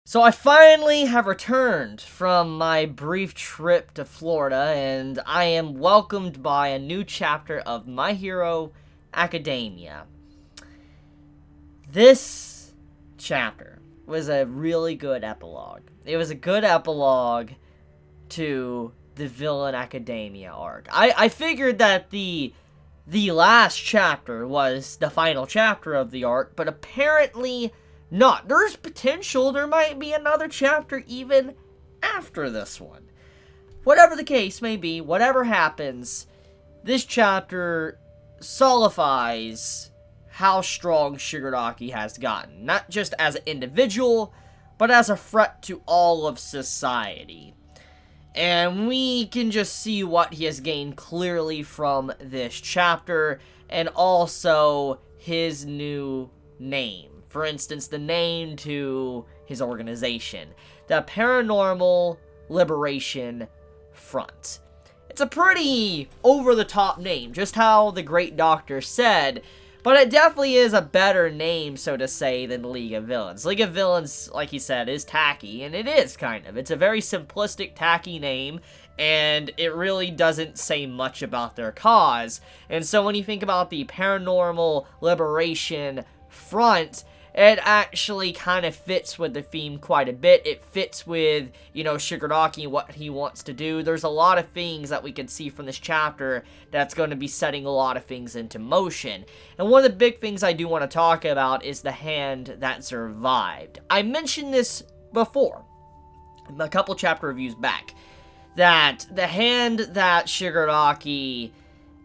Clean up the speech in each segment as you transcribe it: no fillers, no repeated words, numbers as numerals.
So I finally have returned from my brief trip to Florida, and I am welcomed by a new chapter of My Hero Academia. This chapter was a really good epilogue. It was a good epilogue to the Villain Academia arc. I figured that the last chapter was the final chapter of the arc, but apparently not. There's potential there might be another chapter even after this one. Whatever the case may be, whatever happens, this chapter solidifies how strong Shigaraki has gotten. Not just as an individual, but as a threat to all of society. And we can just see what he has gained clearly from this chapter, and also his new name. For instance, the name to his organization, the Paranormal Liberation Front. It's a pretty over-the-top name, just how the Great Doctor said, but it definitely is a better name, so to say, than League of Villains. League of Villains, like he said, is tacky, and it is, kind of. It's a very simplistic, tacky name, and it really doesn't say much about their cause. And so when you think about the Paranormal Liberation Front, it actually kind of fits with the theme quite a bit. It fits with, Shigaraki and what he wants to do. There's a lot of things that we can see from this chapter that's going to be setting a lot of things into motion. And one of the big things I do want to talk about is the hand that survived. I mentioned this before, a couple chapter reviews back, that the hand that Shigaraki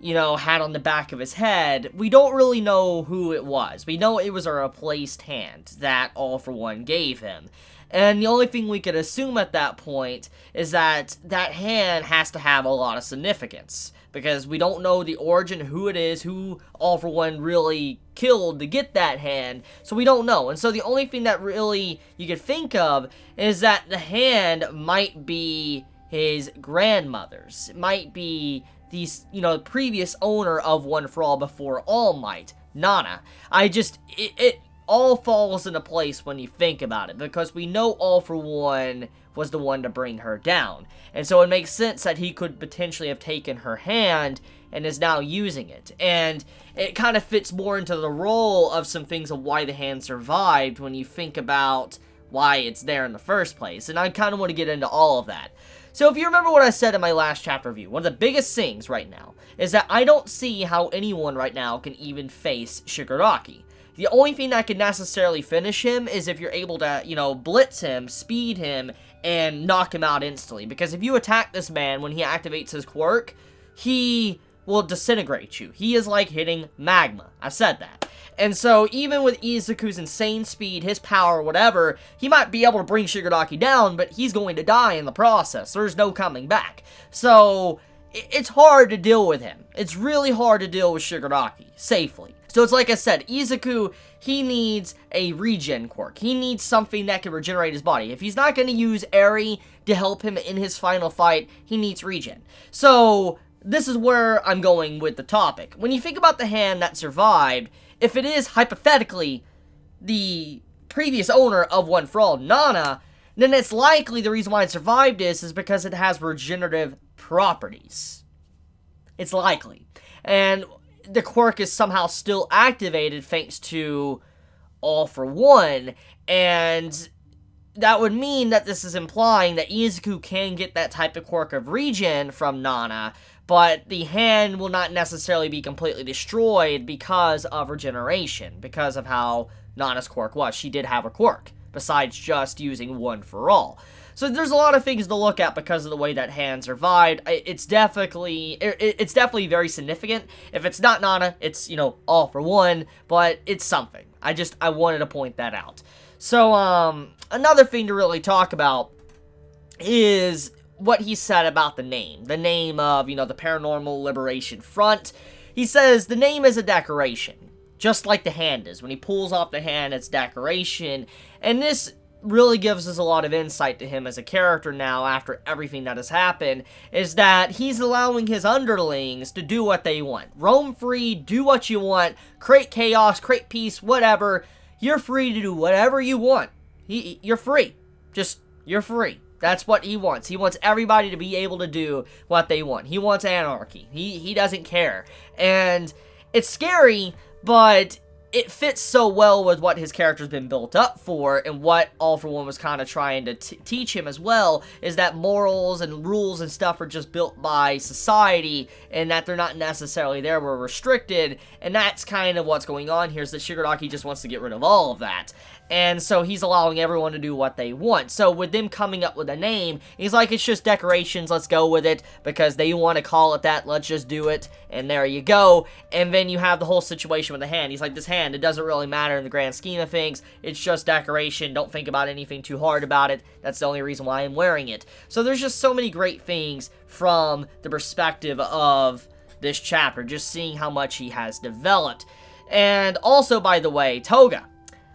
had on the back of his head, we don't really know who it was. We know it was a replaced hand that All For One gave him. And the only thing we could assume at that point is that that hand has to have a lot of significance. Because we don't know the origin, who it is, who All For One really killed to get that hand. So we don't know. And so the only thing that really you could think of is that the hand might be his grandmother's. It might be the previous owner of One For All before All Might, Nana. It all falls into place when you think about it, because we know All For One was the one to bring her down. And so it makes sense that he could potentially have taken her hand and is now using it. And it kind of fits more into the role of some things of why the hand survived when you think about why it's there in the first place. And I kind of want to get into all of that. So if you remember what I said in my last chapter review, one of the biggest things right now is that I don't see how anyone right now can even face Shigaraki. The only thing that can necessarily finish him is if you're able to, blitz him, speed him, and knock him out instantly. Because if you attack this man when he activates his quirk, he will disintegrate you. He is like hitting magma. I've said that. And so, even with Izuku's insane speed, his power, whatever, he might be able to bring Shigaraki down, but he's going to die in the process. There's no coming back. So, it's hard to deal with him. It's really hard to deal with Shigaraki, safely. So, it's like I said, Izuku, he needs a regen quirk. He needs something that can regenerate his body. If he's not going to use Eri to help him in his final fight, he needs regen. So, this is where I'm going with the topic. When you think about the hand that survived, if it is, hypothetically, the previous owner of One For All, Nana, then it's likely the reason why it survived is because it has regenerative properties. It's likely. And the quirk is somehow still activated thanks to All For One, and that would mean that this is implying that Izuku can get that type of quirk of regen from Nana, but the hand will not necessarily be completely destroyed because of regeneration, because of how Nana's quirk was. She did have a quirk, besides just using One For All. So there's a lot of things to look at because of the way that hand survived. It's definitely very significant. If it's not Nana, it's, All For One, but it's something. I wanted to point that out. So, another thing to really talk about is what he said about the name. The name of, the Paranormal Liberation Front. He says the name is a decoration, just like the hand is. When he pulls off the hand, it's decoration. And this really gives us a lot of insight to him as a character now after everything that has happened, is that he's allowing his underlings to do what they want. Roam free, do what you want, create chaos, create peace, whatever. you're free to do whatever you want. You're free. You're free. That's what he wants. He wants everybody to be able to do what they want. He wants anarchy. He doesn't care. And it's scary, but it fits so well with what his character's been built up for, and what All for One was kind of trying to teach him as well, is that morals and rules and stuff are just built by society, and that they're not necessarily there, we're restricted, and that's kind of what's going on here, is that Shigaraki just wants to get rid of all of that. And so he's allowing everyone to do what they want. So with them coming up with a name, he's like, it's just decorations, let's go with it, because they want to call it that, let's just do it, and there you go. And then you have the whole situation with the hand. He's like, this hand, it doesn't really matter in the grand scheme of things, it's just decoration, don't think about anything too hard about it, that's the only reason why I'm wearing it. So there's just so many great things from the perspective of this chapter, just seeing how much he has developed. And also, by the way, Toga.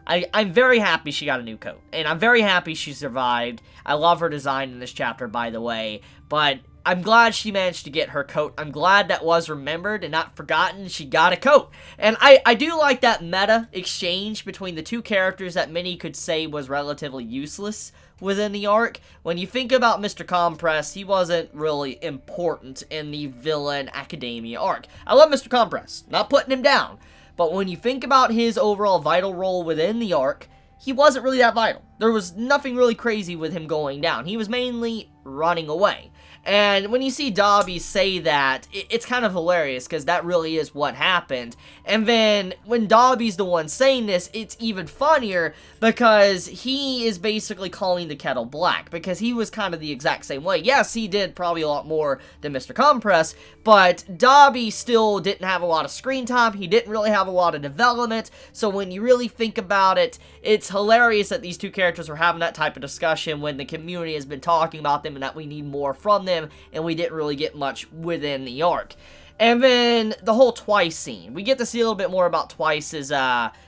I'm very happy she got a new coat, and I'm very happy she survived. I love her design in this chapter, by the way, but I'm glad she managed to get her coat. I'm glad that was remembered and not forgotten. She got a coat. And I do like that meta exchange between the two characters that many could say was relatively useless within the arc. When you think about Mr. Compress, he wasn't really important in the Villain Academia arc. I love Mr. Compress, not putting him down. But when you think about his overall vital role within the arc, he wasn't really that vital. There was nothing really crazy with him going down. He was mainly running away. And when you see Dabi say that, it's kind of hilarious, because that really is what happened. And then, when Dabi's the one saying this, it's even funnier, because he is basically calling the kettle black, because he was kind of the exact same way. Yes, he did probably a lot more than Mr. Compress, but Dabi still didn't have a lot of screen time, he didn't really have a lot of development, so when you really think about it, it's hilarious that these two characters are having that type of discussion when the community has been talking about them and that we need more from them, and we didn't really get much within the arc. And then the whole Twice scene. We get to see a little bit more about Twice's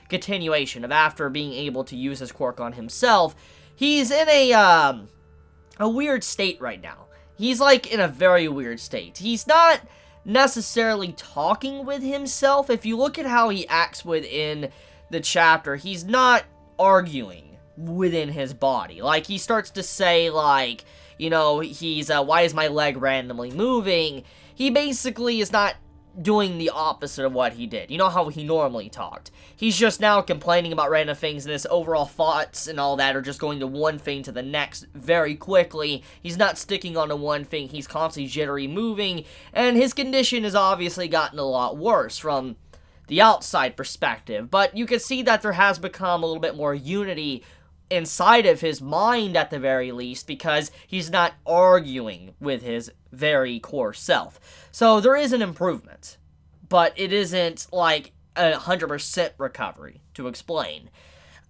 continuation of after being able to use his quirk on himself. He's in a weird state right now. He's like in a very weird state. He's not necessarily talking with himself. If you look at how he acts within the chapter, he's not arguing within his body. Like, he starts to say, like, you know, he's, why is my leg randomly moving? He basically is not doing the opposite of what he did. You know how he normally talked. He's just now complaining about random things, and his overall thoughts and all that are just going to one thing to the next very quickly. He's not sticking on to one thing. He's constantly jittery moving, and his condition has obviously gotten a lot worse from the outside perspective. But you can see that there has become a little bit more unity inside of his mind, at the very least, because he's not arguing with his very core self. So there is an improvement, but it isn't like 100% recovery, to explain.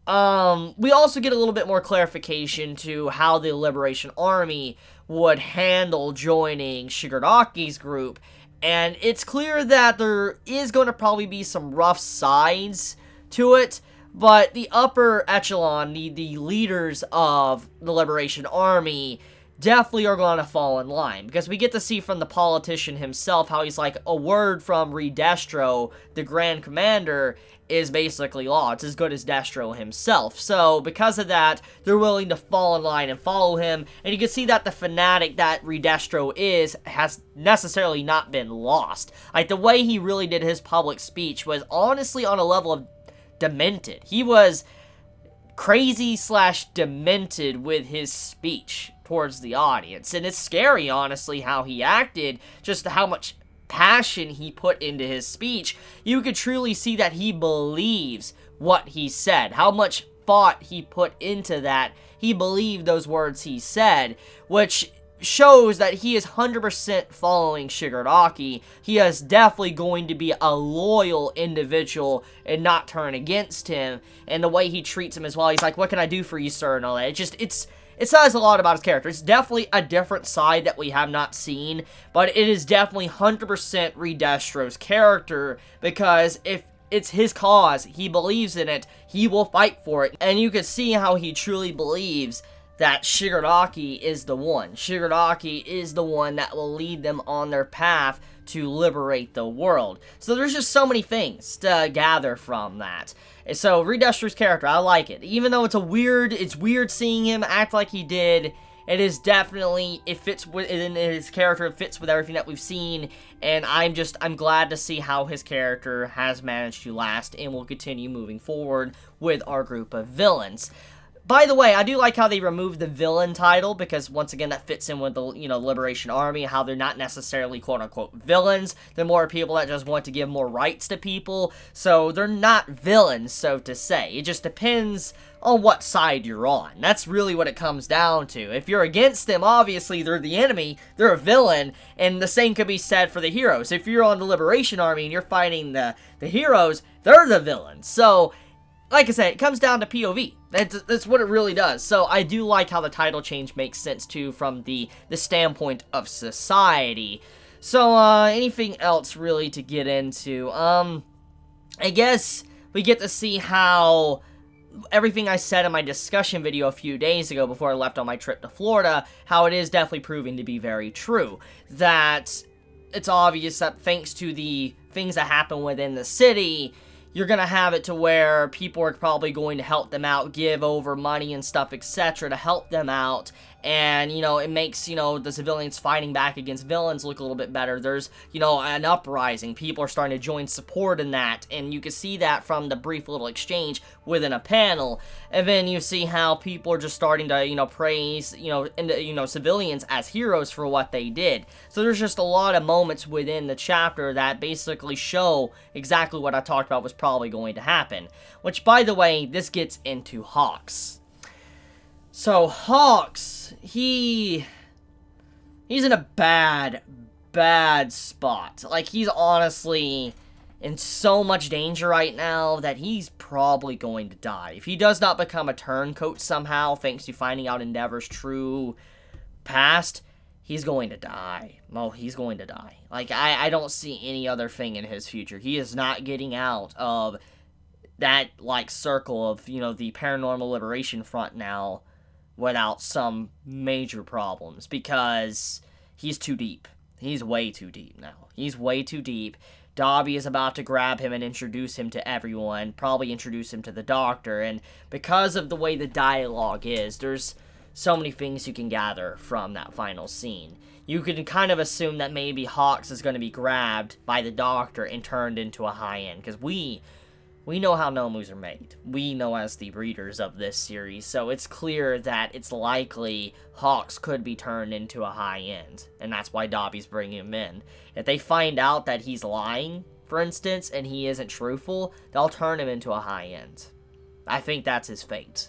We also get a little bit more clarification to how the Liberation Army would handle joining Shigaraki's group, and it's clear that there is going to probably be some rough sides to it. But the upper echelon, the leaders of the Liberation Army, definitely are going to fall in line. Because we get to see from the politician himself how he's like, a word from Redestro, the Grand Commander, is basically law. It's as good as Destro himself. So, because of that, they're willing to fall in line and follow him. And you can see that the fanatic that Redestro is has necessarily not been lost. Like, the way he really did his public speech was honestly on a level of demented. He was crazy / demented with his speech towards the audience, and it's scary, honestly, how he acted, just how much passion he put into his speech. You could truly see that he believes what he said, how much thought he put into that. He believed those words he said, which shows that he is 100% following Shigaraki. He is definitely going to be a loyal individual and not turn against him. And the way he treats him as well, he's like, what can I do for you, sir? And all that. It says a lot about his character. It's definitely a different side that we have not seen, but it is definitely 100% Redestro's character, because if it's his cause, he believes in it, he will fight for it. And you can see how he truly believes that Shigaraki is the one. Shigaraki is the one that will lead them on their path to liberate the world. So there's just so many things to gather from that. So Reed Duster's character, I like it. Even though it's weird seeing him act like he did. It is definitely, it fits within his character, it fits with everything that we've seen, and I'm glad to see how his character has managed to last and will continue moving forward with our group of villains. By the way, I do like how they removed the villain title, because once again, that fits in with the, Liberation Army, how they're not necessarily quote-unquote villains. They're more people that just want to give more rights to people, so they're not villains, so to say. It just depends on what side you're on. That's really what it comes down to. If you're against them, obviously, they're the enemy, they're a villain, and the same could be said for the heroes. If you're on the Liberation Army and you're fighting the heroes, they're the villains. So, like I said, it comes down to POV. That's what it really does. So I do like how the title change makes sense too from the standpoint of society. So anything else really to get into? I guess we get to see how everything I said in my discussion video a few days ago before I left on my trip to Florida, how it is definitely proving to be very true. That it's obvious that thanks to the things that happen within the city, you're going to have it to where people are probably going to help them out, give over money and stuff, etc. to help them out. And, it makes, the civilians fighting back against villains look a little bit better. There's, an uprising. People are starting to join support in that. And you can see that from the brief little exchange within a panel. And then you see how people are just starting to, praise, civilians as heroes for what they did. So there's just a lot of moments within the chapter that basically show exactly what I talked about was probably going to happen. Which, by the way, this gets into Hawks. So, Hawks, he's in a bad spot. Like, he's honestly in so much danger right now that he's probably going to die. If he does not become a turncoat somehow, thanks to finding out Endeavor's true past, he's going to die. Well, he's going to die. Like, I don't see any other thing in his future. He is not getting out of that, circle of, the Paranormal Liberation Front now without some major problems, because he's too deep. He's way too deep now. He's way too deep. Dobby is about to grab him and introduce him to everyone, probably introduce him to the Doctor, and because of the way the dialogue is, there's so many things you can gather from that final scene. You can kind of assume that maybe Hawks is going to be grabbed by the Doctor and turned into a high-end, because we know how Nomus are made. We know as the readers of this series, so it's clear that it's likely Hawks could be turned into a high-end, and that's why Dobby's bringing him in. If they find out that he's lying, for instance, and he isn't truthful, they'll turn him into a high-end. I think that's his fate.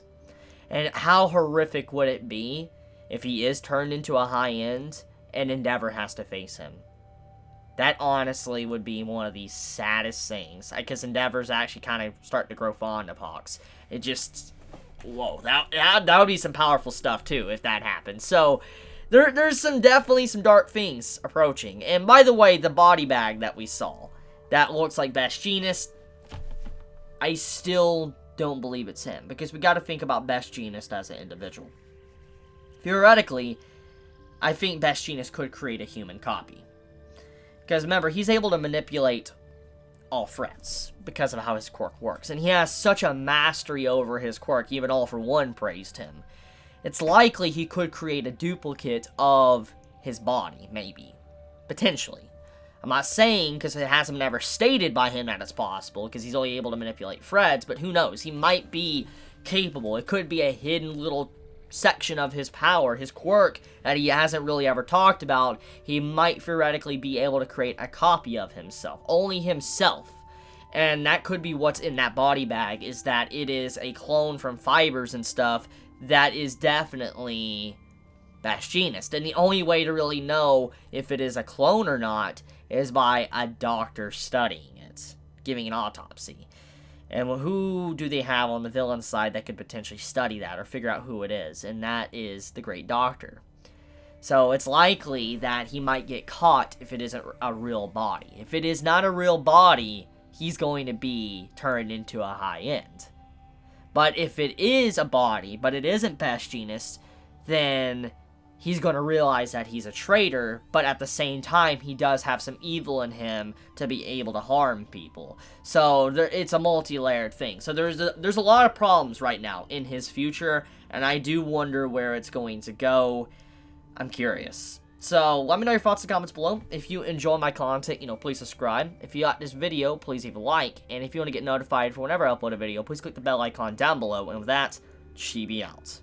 And how horrific would it be if he is turned into a high-end and Endeavor has to face him? That honestly would be one of the saddest things, because Endeavor's actually kind of starting to grow fond of Hawks. It just, whoa, that would be some powerful stuff too if that happens. So there's definitely some dark things approaching. And by the way, the body bag that we saw, that looks like Best Jeanist, I still don't believe it's him, because we got to think about Best Jeanist as an individual. Theoretically, I think Best Jeanist could create a human copy. Because remember, he's able to manipulate all threats because of how his quirk works. And he has such a mastery over his quirk, even All For One praised him. It's likely he could create a duplicate of his body, maybe. Potentially. I'm not saying, because it hasn't been ever stated by him that it's possible, because he's only able to manipulate threads, but who knows? He might be capable. It could be a hidden little section of his power, his quirk, that he hasn't really ever talked about. He might theoretically be able to create a copy of himself. Only himself. And that could be what's in that body bag, is that it is a clone from fibers and stuff that is definitely Best Jeanist. And the only way to really know if it is a clone or not is by a doctor studying it, giving an autopsy. And who do they have on the villain side that could potentially study that or figure out who it is? And that is the Great Doctor. So it's likely that he might get caught if it isn't a real body. If it is not a real body, he's going to be turned into a high-end. But if it is a body, but it isn't Best Jeanist, then he's going to realize that he's a traitor, but at the same time, he does have some evil in him to be able to harm people. So it's a multi-layered thing. So there's a lot of problems right now in his future, and I do wonder where it's going to go. I'm curious. So let me know your thoughts in the comments below. If you enjoy my content, please subscribe. If you got this video, please leave a like. And if you want to get notified for whenever I upload a video, please click the bell icon down below. And with that, Chibi out.